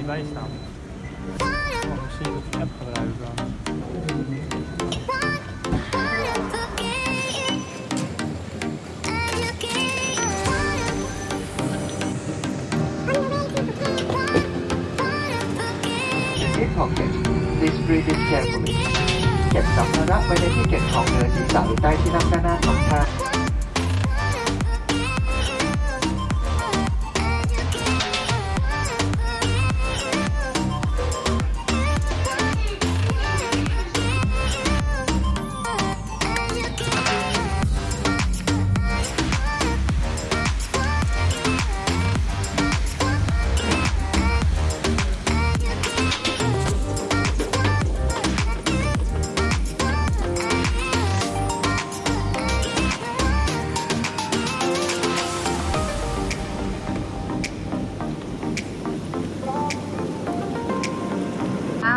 wij staan. Oh, misschien moet ik die app gebruiken dan. In pocket, please breathe in carefully. เก็บสัมภาระไว้ในที่เก็บของเหนือศีรษะหรือใต้ที่นั่งด้านหน้าของท่าน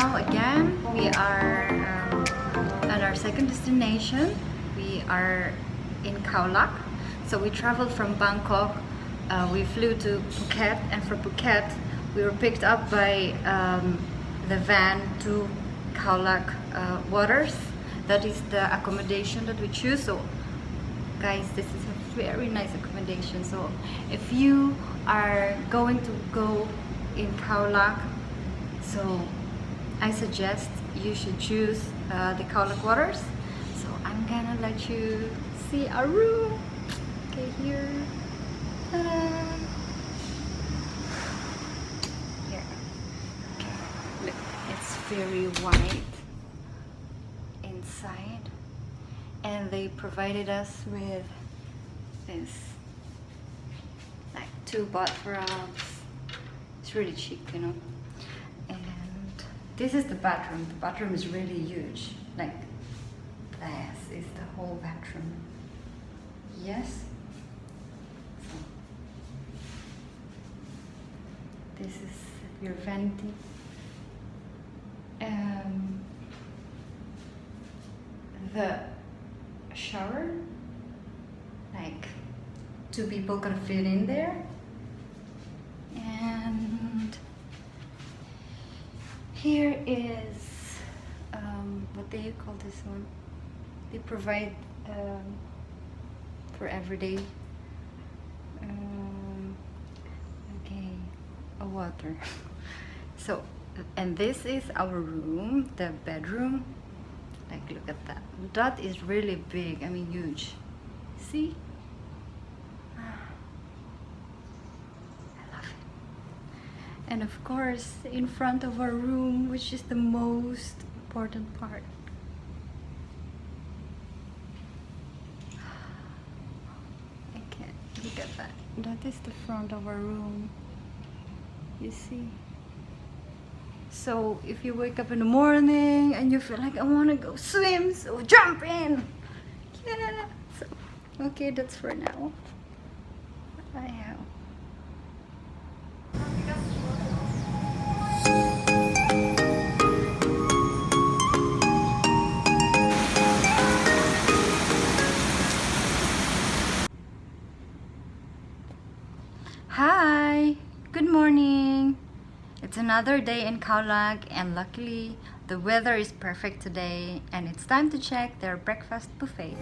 Now again, we are at our second destination. We are in Khaolak. So we traveled from Bangkok. We flew to Phuket, and from Phuket, we were picked up by the van to Khaolak waters. That is the accommodation that we choose. So, guys, this is a very nice accommodation. So, if you are going to go in Khaolak, so I suggest you should choose the Khaolak waters. So I'm gonna let you see our room. Okay, here. Ta-da! Here. Okay. Look, it's very white inside, and they provided us with this, like 2 bathrobes. It's really cheap, you know. This is the bathroom. The bathroom is really huge. Like, this is the whole bathroom. Yes? So, this is your vanity. The shower, like 2 people can fit in there. And here is, what do you call this one? They provide for everyday, okay, a water. So, and this is our room, the bedroom. Like, look at that. That is really big, I mean huge. See? And of course, in front of our room, which is the most important part. I can't look at that. That is the front of our room. You see? So if you wake up in the morning and you feel like I want to go swim, so jump in. Yeah. So, okay, that's for now. I have. Hi, good morning. It's another day in Khaolak, and luckily the weather is perfect today, and it's time to check their breakfast buffet.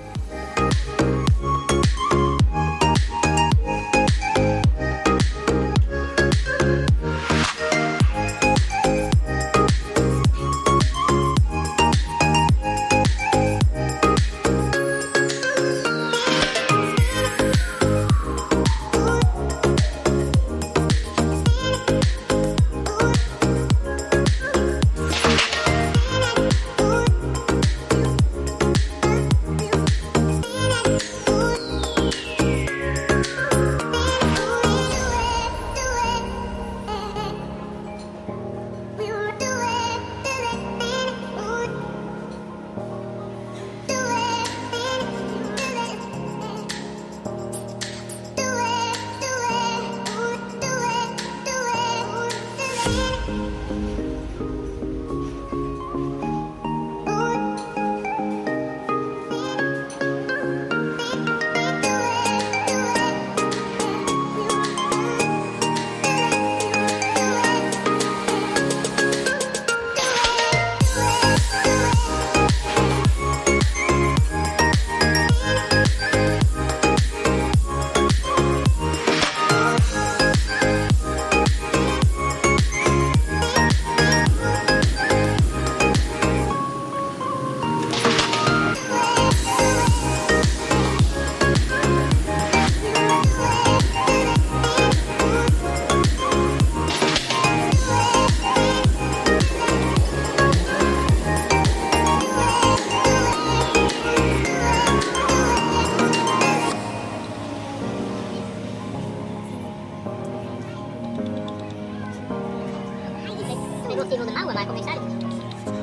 Rosie rullade Mauer mal komisch.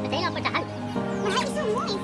Erzähl aber da. Hey, so mooi.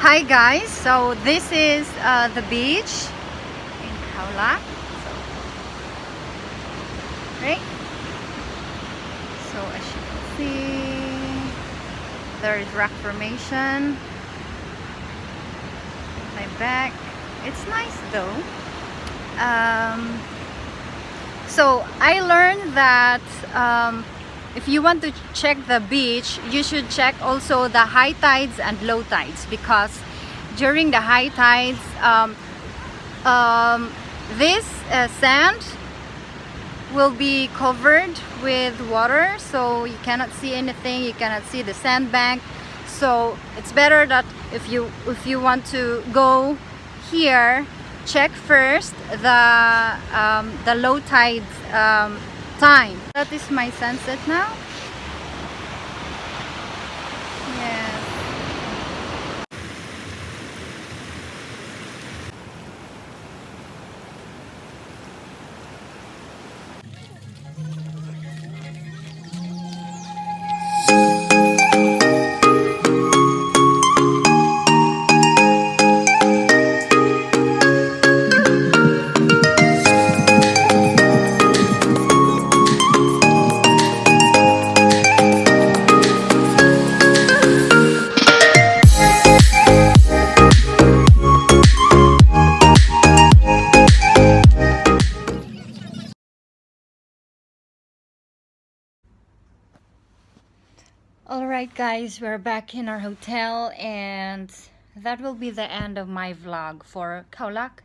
Hi guys, so this is the beach in Khaolak. Right? So as you can see, there is rock formation. My back. It's nice though. So I learned that if you want to check the beach, you should check also the high tides and low tides, because during the high tides, this sand will be covered with water, so you cannot see anything, you cannot see the sandbank. So it's better that if you want to go here, check first the low tide time. That is my sunset now. Yeah. Alright guys, we're back in our hotel, and that will be the end of my vlog for Khaolak.